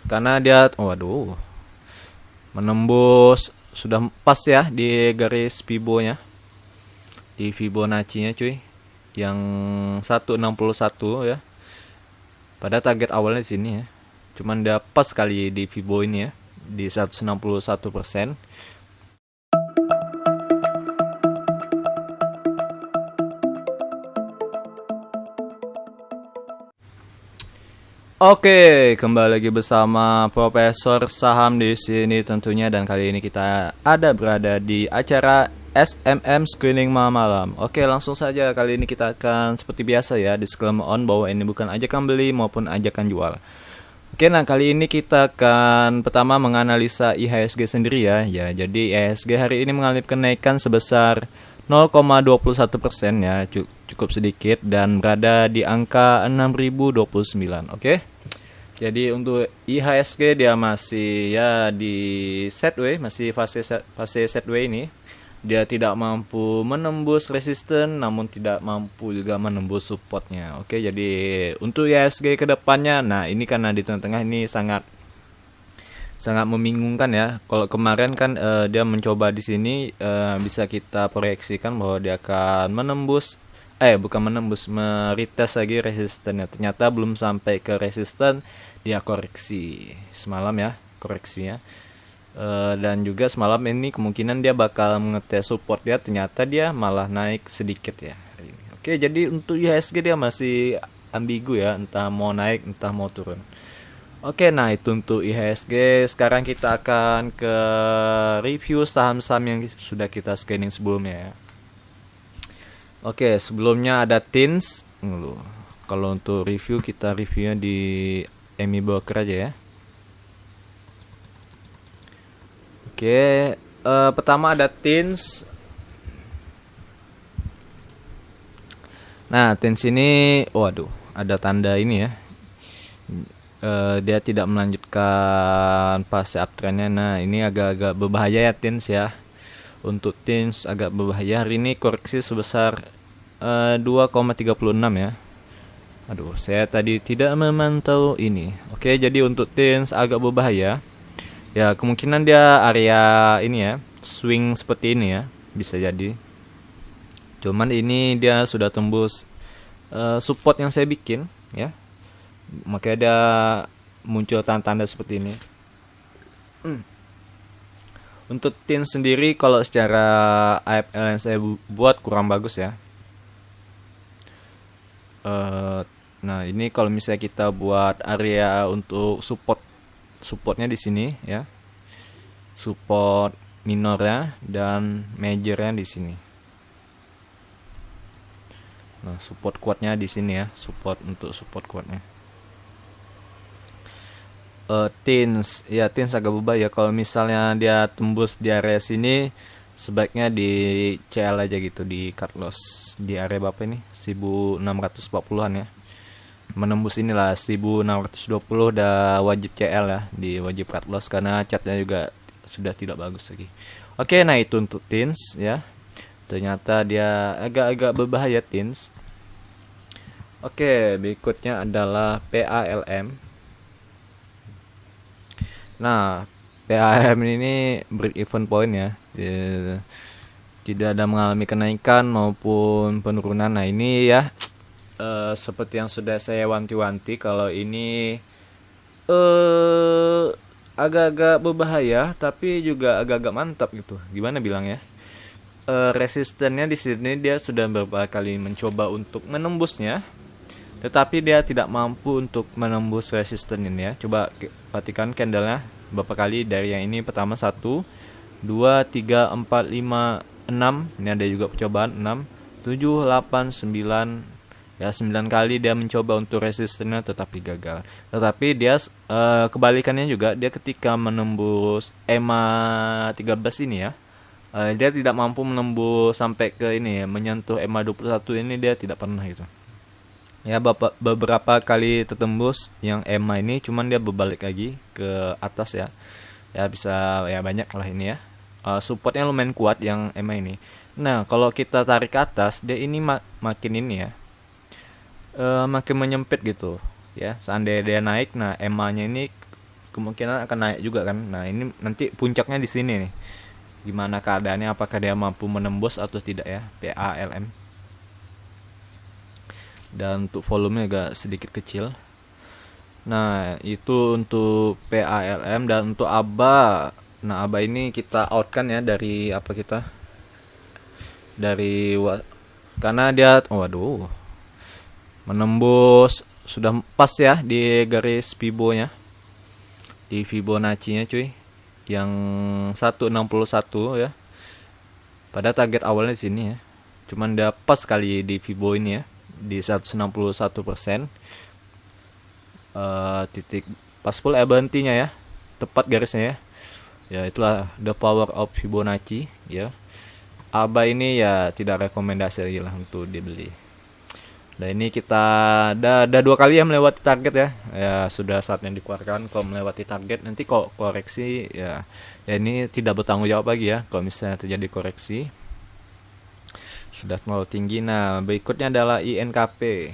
karena dia waduh menembus sudah pas ya di garis Fibo-nya, di Fibonacci-nya cuy, yang 161 ya. Pada target awalnya di sini ya. Cuman dia pas kali di Fibo ini ya, di 161%. Oke, kembali lagi bersama Profesor Saham di sini tentunya, dan kali ini kita berada di acara SMM Screening Malam. Oke, langsung saja kali ini kita akan seperti biasa ya, disclaimer on bahwa ini bukan ajakan beli maupun ajakan jual. Oke, nah kali ini kita akan pertama menganalisa IHSG sendiri ya. Ya, jadi IHSG hari ini mengalami kenaikan sebesar 0,21% ya, cukup sedikit dan berada di angka 6029. Oke. Jadi untuk IHSG dia masih ya di sideways, masih fase sideways ini. Dia tidak mampu menembus resisten namun tidak mampu juga menembus supportnya. Oke, jadi untuk IHSG ke depannya, nah ini karena di tengah-tengah ini sangat membingungkan ya. Kalau kemarin kan dia mencoba di sini, bisa kita proyeksikan bahwa dia akan meretest lagi resistennya. Ternyata belum sampai ke resisten, dia koreksi semalam ya, koreksinya. Dan juga semalam ini kemungkinan dia bakal mengetes support dia, ternyata dia malah naik sedikit ya hari ini. Oke, jadi untuk IHSG dia masih ambigu ya, entah mau naik entah mau turun. Oke, nah itu untuk IHSG. Sekarang kita akan ke review saham-saham yang sudah kita screening sebelumnya ya. Oke, sebelumnya ada TINS. Kalau untuk review, kita reviewnya di EMI Broker aja ya. Oke, pertama ada TINS. Nah, TINS ini, waduh, ada tanda ini ya. Dia tidak melanjutkan fase uptrendnya. Nah, ini agak-agak berbahaya ya TINS ya. Untuk TINS agak berbahaya. Hari ini koreksi sebesar 2,36 ya. Aduh, saya tadi tidak memantau ini. Oke, jadi untuk TINS agak berbahaya. Ya, kemungkinan dia area ini ya, swing seperti ini ya, bisa jadi. Cuman ini dia sudah tembus support yang saya bikin ya. Makanya dia muncul tanda-tanda seperti ini. Untuk TINS sendiri kalau secara AFL yang saya buat kurang bagus ya. Nah, ini kalau misalnya kita buat area untuk supportnya di sini ya, support minornya dan majornya di sini. Nah, support kuatnya di sini ya, support kuatnya. TINS agak berbahaya. Kalau misalnya dia tembus di area sini, sebaiknya di CL aja gitu, di cut loss di area berapa ini, 1640-an ya. Menembus inilah 1620 udah wajib CL ya, di wajib cut loss karena chartnya juga sudah tidak bagus lagi. Oke, nah itu untuk TINS ya. Ternyata dia agak-agak berbahaya TINS. Oke, berikutnya adalah PALM. Nah, PALM ini break even point ya. Tidak ada mengalami kenaikan maupun penurunan. Nah, ini ya seperti yang sudah saya wanti-wanti, kalau ini agak-agak berbahaya tapi juga agak-agak mantap gitu. Gimana bilang ya? Resistennya di sini dia sudah beberapa kali mencoba untuk menembusnya, tetapi dia tidak mampu untuk menembus resisten ini ya. Coba perhatikan candlenya berapa kali dari yang ini. Pertama 1, 2, 3, 4, 5, 6. Ini ada juga percobaan 6, 7, 8, 9. Ya, 9 kali dia mencoba untuk resistennya tetapi gagal. Tetapi dia kebalikannya juga, dia ketika menembus EMA 13 ini ya, dia tidak mampu menembus sampai ke ini ya, menyentuh EMA 21 ini dia tidak pernah gitu. Ya, beberapa kali tertembus yang EMA ini, cuman dia berbalik lagi ke atas ya. Ya bisa ya, banyak lah ini ya. Supportnya lumayan kuat yang EMA ini. Nah, kalau kita tarik ke atas, dia ini makin ini ya, makin menyempit gitu. ya. Seandainya dia naik, nah EMA-nya ini kemungkinan akan naik juga kan. Nah ini nanti puncaknya di sini nih, gimana keadaannya, apakah dia mampu menembus atau tidak ya, PALM. Dan untuk volumenya agak sedikit kecil. Nah itu untuk PALM. Dan untuk ABA, nah ABA ini kita outkan ya dari apa kita, dari karena dia waduh menembus sudah pas ya di garis Fibo-nya, di Fibonacci-nya cuy, yang 161 ya. Pada target awalnya di sini ya. Cuman dia pas kali di Fibo ini ya, di 161%. Titik pas full berhentinya ya. Tepat garisnya ya. Ya itulah the power of Fibonacci ya. ABA ini ya tidak rekomendasi lagi lah untuk dibeli. Nah ini kita ada 2 kali ya melewati target ya. Ya sudah saatnya dikeluarkan. Kalau melewati target nanti kok koreksi ya, ya ini tidak bertanggung jawab lagi ya kalau misalnya terjadi koreksi sudah terlalu tinggi. Nah berikutnya adalah INKP.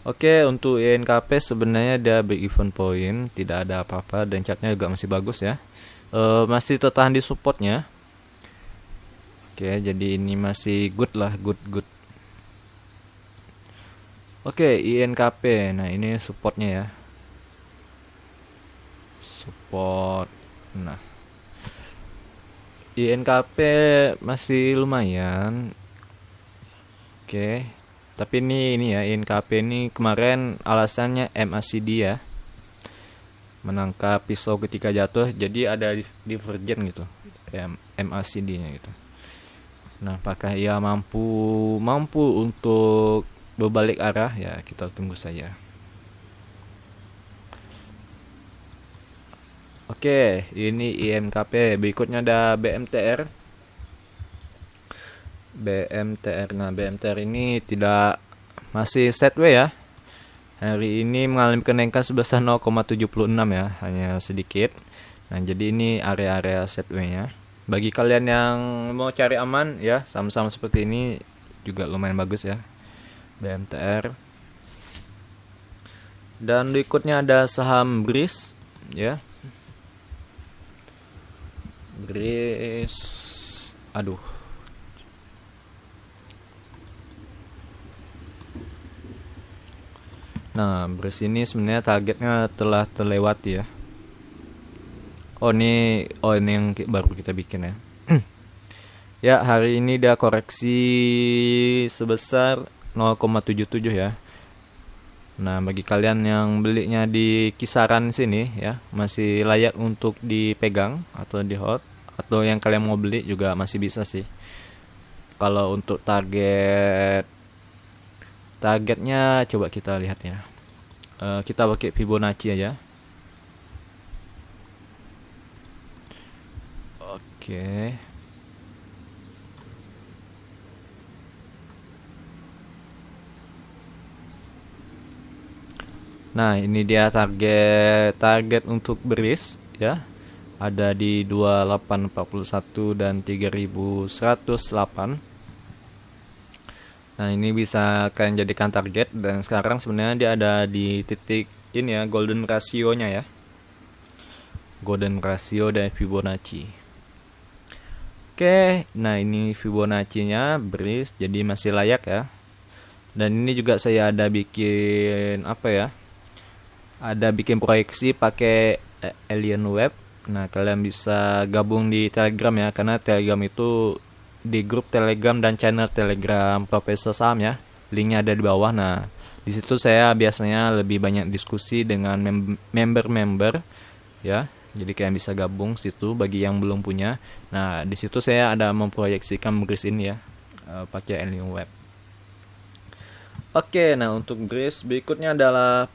Oke, untuk INKP sebenarnya ada break even point, tidak ada apa-apa, dan chartnya juga masih bagus ya. Masih tertahan di supportnya. Oke, jadi ini masih good lah, good. Oke, INKP. Nah, ini supportnya ya. Support. Nah, INKP masih lumayan. Oke. Tapi ini ya, INKP ini kemarin alasannya MACD ya, menangkap pisau ketika jatuh, jadi ada divergen gitu ya, MACD-nya gitu. Nah apakah ia mampu untuk berbalik arah ya, kita tunggu saja. Oke, ini INKP. Berikutnya ada BMTR. Nah BMTR ini tidak, masih sideways ya. Hari ini mengalami kenaikan sebesar 0,76 ya, hanya sedikit. Nah jadi ini area-area sideways-nya. Bagi kalian yang mau cari aman ya, saham-saham seperti ini juga lumayan bagus ya, BMTR. Dan berikutnya ada saham BRIS ya. BRIS, aduh. Nah, BRIS ini sebenarnya targetnya telah terlewati ya. Oh ini yang baru kita bikin ya. Ya, hari ini dia koreksi sebesar 0,77 ya. Nah, bagi kalian yang belinya di kisaran sini ya, masih layak untuk dipegang atau di hold, atau yang kalian mau beli juga masih bisa sih. Kalau untuk targetnya coba kita lihat ya. Kita pakai Fibonacci aja. Oke. Nah, ini dia target untuk BRIS ya. Ada di 2841 dan 3108. Nah ini bisa kalian jadikan target. Dan sekarang sebenarnya dia ada di titik ini ya, golden ratio-nya ya, golden ratio dan Fibonacci. Oke, nah ini Fibonacci-nya BRIS, jadi masih layak ya. Dan ini juga saya ada bikin apa ya, ada bikin proyeksi pakai Alien Web. Nah kalian bisa gabung di Telegram ya, karena Telegram itu di grup Telegram dan channel Telegram Profesor Saham ya, linknya ada di bawah. Nah di situ saya biasanya lebih banyak diskusi dengan member ya, jadi kalian bisa gabung situ bagi yang belum punya. Nah di situ saya ada memproyeksikan BRIS ini ya, pakai Alien Web. Oke, nah untuk BRIS berikutnya adalah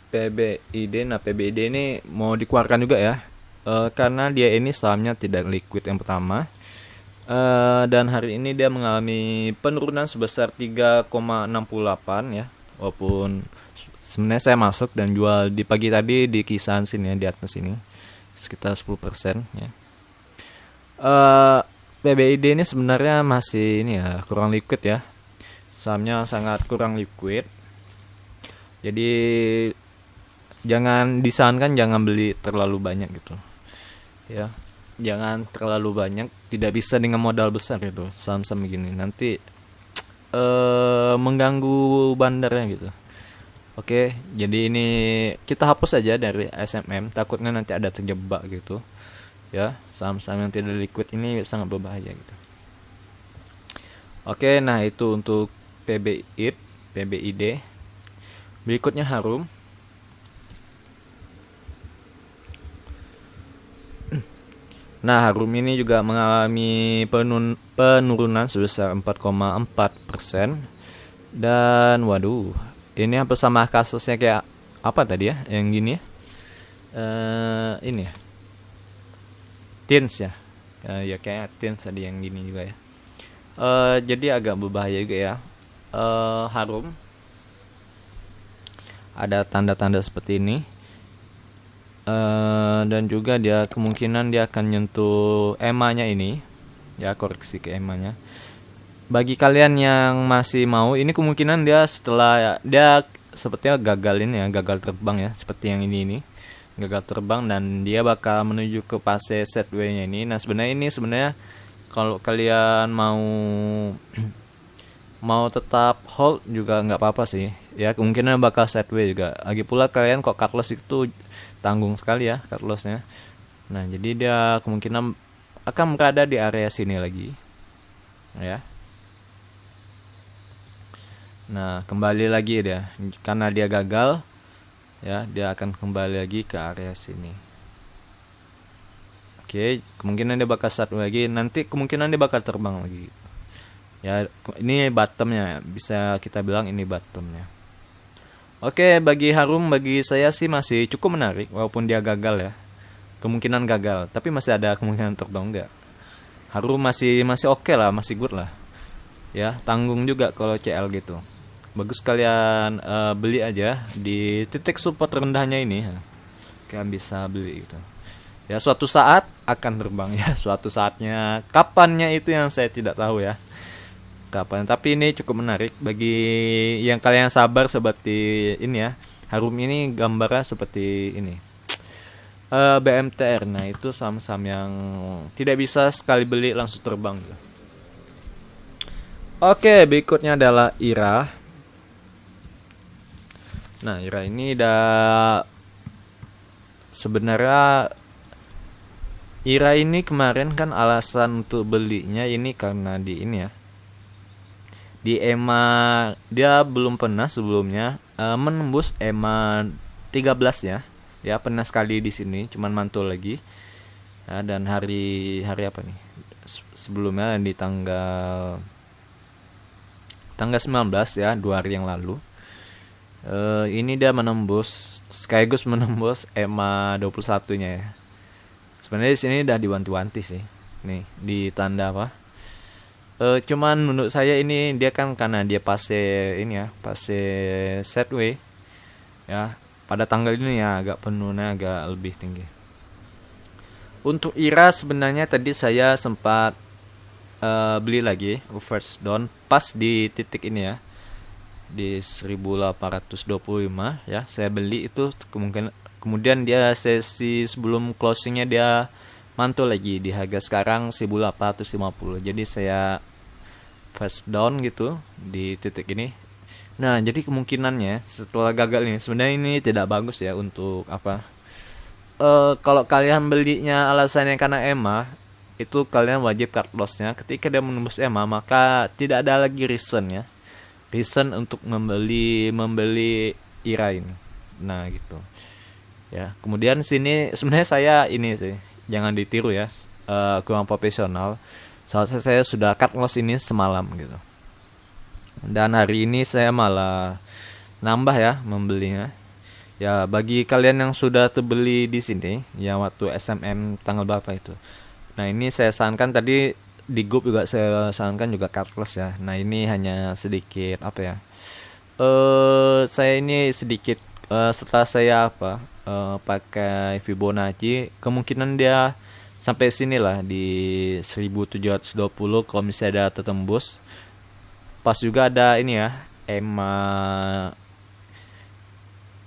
PBID. Nah PBID ini mau dikeluarkan juga ya, karena dia ini sahamnya tidak liquid yang pertama. Dan hari ini dia mengalami penurunan sebesar 3,68 ya. Walaupun sebenarnya saya masuk dan jual di pagi tadi di kisaran sini ya, di atas sini sekitar 10% ya. PBID ini sebenarnya masih ini ya, kurang liquid ya. Sahamnya sangat kurang liquid. Jadi jangan beli terlalu banyak gitu. Ya. Jangan terlalu banyak, tidak bisa dengan modal besar gitu. Saham-saham begini nanti mengganggu bandarnya gitu. Oke, jadi ini kita hapus aja dari SMM, takutnya nanti ada terjebak gitu. Ya, saham-saham yang tidak liquid ini sangat berbahaya gitu. Oke, nah itu untuk PBID, PBID. Berikutnya Harum. Nah, Harum ini juga mengalami penurunan sebesar 4,4%. Dan waduh, ini hampir sama kasusnya kayak apa tadi ya, yang gini ya. Ini ya. Teens ya. Ya kayak Teens tadi yang gini juga ya. Jadi agak berbahaya juga ya. Harum ada tanda-tanda seperti ini. Dan juga dia kemungkinan dia akan nyentuh EMA-nya ini. Ya, koreksi ke EMA-nya. Bagi kalian yang masih mau, ini kemungkinan dia setelah dia sepertinya gagal ini ya, gagal terbang ya, seperti yang ini gagal terbang, dan dia bakal menuju ke fase sideways-nya ini. Nah, sebenarnya kalau kalian mau tetap hold juga nggak apa-apa sih ya, kemungkinan bakal sideways juga. Lagi pula kalian kok cut loss itu tanggung sekali ya cut loss-nya. Nah, jadi dia kemungkinan akan berada di area sini lagi ya. Nah, kembali lagi dia karena dia gagal ya, dia akan kembali lagi ke area sini. Oke, kemungkinan dia bakal start lagi, nanti kemungkinan dia bakal terbang lagi. Ya, ini bottomnya, bisa kita bilang ini bottomnya. Oke, bagi Harum, bagi saya sih masih cukup menarik walaupun dia gagal ya. Kemungkinan gagal, tapi masih ada kemungkinan terbang enggak. Harum masih oke lah, masih good lah. Ya, tanggung juga kalau CL gitu. Bagus kalian beli aja di titik support rendahnya ini. Kalian bisa beli gitu. Ya, suatu saat akan terbang ya, suatu saatnya. Kapannya itu yang saya tidak tahu ya. Kapan? Tapi ini cukup menarik bagi yang kalian sabar seperti ini ya. Harum ini gambarnya seperti ini. BMTR. Nah, itu saham-saham yang tidak bisa sekali beli langsung terbang gitu. Oke, berikutnya adalah IRA. Nah, IRA ini sebenarnya IRA ini kemarin kan alasan untuk belinya ini karena di ini ya. Di EMA dia belum pernah sebelumnya menembus EMA 13 ya. Ya, pernah sekali di sini, cuman mantul lagi. Ya, dan hari apa nih? Sebelumnya di tanggal 19 ya, 2 hari yang lalu. Ini dia menembus sekaligus menembus EMA 21-nya ya. Sebenarnya di sini udah diwanti-wanti sih. Nih, di tanda apa? Cuman menurut saya ini dia kan karena dia fase ini ya, fase sideways ya. Pada tanggal ini ya agak penuhnya agak lebih tinggi. Untuk IRA sebenarnya tadi saya sempat beli lagi reverse down pas di titik ini ya, di 1825 ya, saya beli itu. Kemudian dia sesi sebelum closingnya dia mantul lagi di harga sekarang 1850. Jadi saya first down gitu di titik ini. Nah, jadi kemungkinannya setelah gagal ini sebenarnya ini tidak bagus ya untuk apa. Kalau kalian belinya alasannya karena EMA, itu kalian wajib cut loss-nya. Ketika dia menembus EMA, maka tidak ada lagi reason ya. Reason untuk membeli IRA ini. Nah, gitu. Ya, kemudian sini sebenarnya saya ini sih, jangan ditiru ya. Kurang profesional. Soalnya saya sudah cut loss ini semalam gitu. Dan hari ini saya malah nambah ya membelinya. Ya, bagi kalian yang sudah terbeli di sini, yang waktu SMM tanggal berapa itu. Nah, ini saya sarankan tadi di grup juga saya sarankan juga cut loss ya. Nah, ini hanya sedikit apa ya? Saya ini sedikit setelah saya pakai Fibonacci, kemungkinan dia sampai sinilah di 1720 kalau misalnya ada tertembus. Pas juga ada ini ya, EMA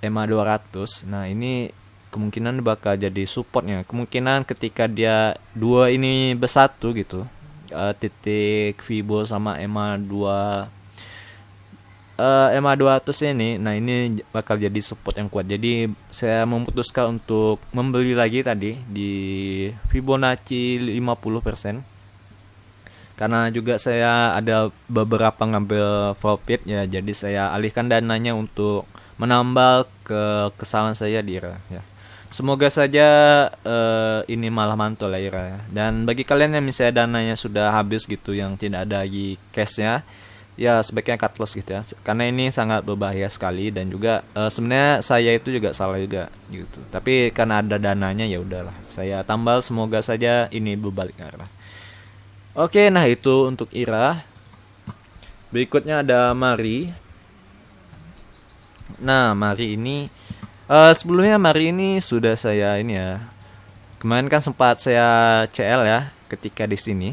200. Nah, ini kemungkinan bakal jadi supportnya. Kemungkinan ketika dia dua ini bersatu gitu, titik Vibo sama EMA 200 ini, nah ini bakal jadi support yang kuat. Jadi saya memutuskan untuk membeli lagi tadi di Fibonacci 50%. Karena juga saya ada beberapa ngambil profit ya, jadi saya alihkan dananya untuk menambal kesalahan saya di IRA ya. Semoga saja ini malah mantul ya IRA ya. Dan bagi kalian yang misalnya dananya sudah habis gitu, yang tidak ada lagi cashnya, ya sebaiknya cut loss gitu ya, karena ini sangat berbahaya sekali. Dan juga sebenarnya saya itu juga salah juga gitu, tapi karena ada dananya ya udahlah saya tambal, semoga saja ini berbalik arah. Oke, nah itu untuk IRA. Berikutnya ada Mari. Nah, Mari ini sebelumnya Mari ini sudah saya ini ya, kemarin kan sempat saya CL ya ketika di sini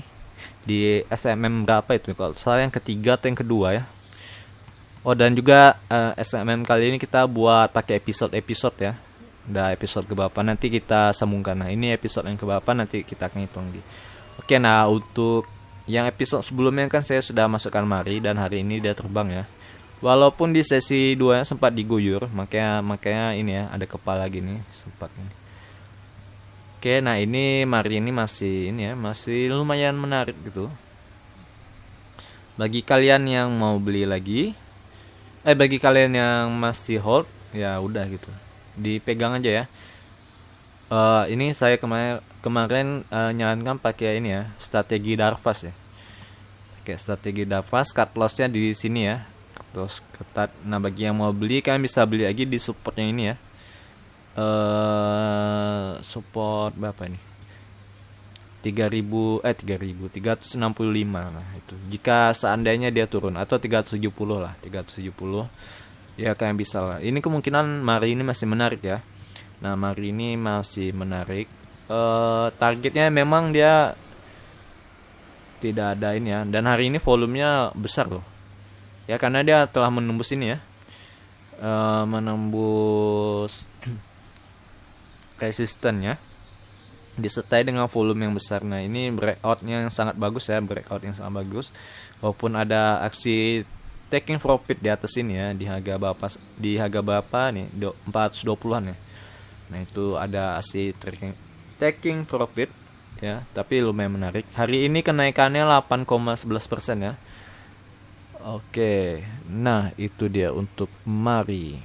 di SMM berapa itu, kalau salah yang ketiga atau yang kedua ya. Oh, dan juga SMM kali ini kita buat pakai episode ya. Udah episode keberapa nanti kita sambungkan. Nah, ini episode yang keberapa nanti kita akan hitung di. Oke, nah untuk yang episode sebelumnya kan saya sudah masukkan Mari, dan hari ini dia terbang ya. Walaupun di sesi 2 sempat diguyur, makanya ini ya ada kepala gini sempat ini. Oke, nah ini Mari ini masih ini ya, masih lumayan menarik gitu. Bagi kalian yang mau beli lagi, bagi kalian yang masih hold, ya udah gitu, dipegang aja ya. Ini saya kemarin nyarankan pakai ini ya, strategi Darvas ya. Pakai strategi Darvas, cut lossnya di sini ya. Cut loss ketat. Nah, bagi yang mau beli kalian bisa beli lagi di supportnya ini ya. Support berapa nih? 3.365 lah itu. Jika seandainya dia turun, atau 370 lah, 370. Ya kalian bisa lah. Ini kemungkinan Mari ini masih menarik ya. Nah, Mari ini masih menarik. Targetnya memang dia tidak ada ini ya. Dan hari ini volumenya besar loh. Ya karena dia telah menembus ini ya. Menembus resistennya. Disertai dengan volume yang besar. Nah, ini breakoutnya yang sangat bagus ya. Breakout yang sangat bagus. Walaupun ada aksi taking profit di atas ini ya. Di harga berapa nih? 420-an ya. Nah, itu ada aksi taking profit ya, tapi lumayan menarik. Hari ini kenaikannya 8,11% ya. Oke, nah itu dia untuk Mari.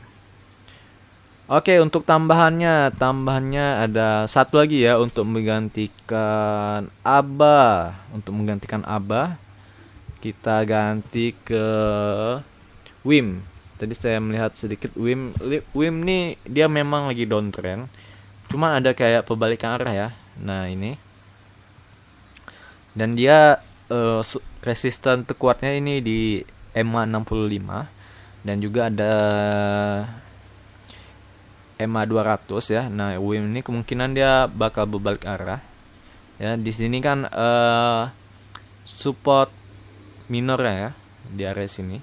Oke, untuk tambahannya ada satu lagi ya, untuk menggantikan ABA. Kita ganti ke WIM. Tadi saya melihat sedikit WIM nih, dia memang lagi downtrend. Cuma ada kayak perbalikan arah ya. Nah, ini. Dan dia resisten terkuatnya ini di EMA 65. Dan juga ada EMA 200 ya. Nah, WIM ini kemungkinan dia bakal berbalik arah. Ya, di sini kan support minor ya di area sini.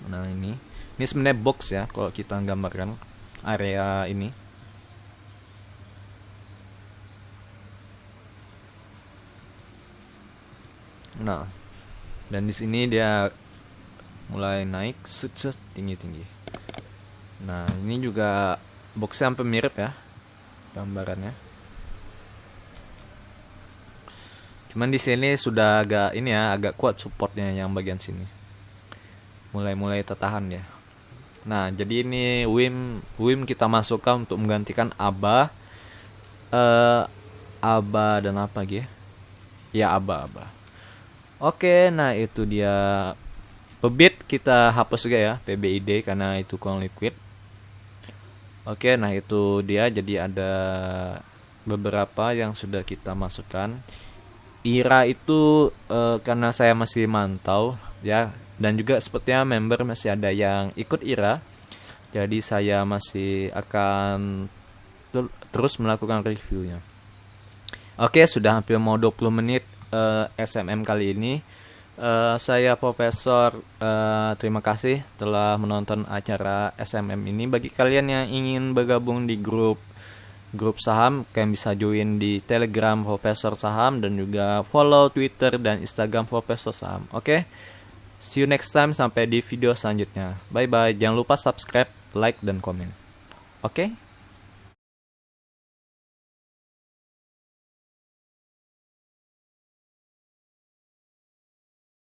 Nah, ini sebenarnya box ya kalau kita gambarkan area ini. Nah, dan di sini dia mulai naik tinggi. Nah, ini juga boxnya hampir mirip ya gambarannya. Cuman di sini sudah agak kuat supportnya yang bagian sini. Mulai tertahan ya. Nah, jadi ini WIM kita masukkan untuk menggantikan ABA. ABA dan apa lagi ya? Ya, ABA. Oke, nah itu dia. Pebit kita hapus juga ya, PBID, karena itu kurang liquid. Oke, nah itu dia. Jadi ada beberapa yang sudah kita masukkan. IRA itu karena saya masih mantau ya, dan juga sepertinya member masih ada yang ikut IRA, jadi saya masih akan terus melakukan reviewnya. Oke, sudah hampir mau 20 menit SMM kali ini. Saya Profesor, terima kasih telah menonton acara SMM ini. Bagi kalian yang ingin bergabung di grup saham, kalian bisa join di Telegram Profesor Saham dan juga follow Twitter dan Instagram Profesor Saham. Oke, see you next time, sampai di video selanjutnya. Bye bye. Jangan lupa subscribe, like dan komen. Oke.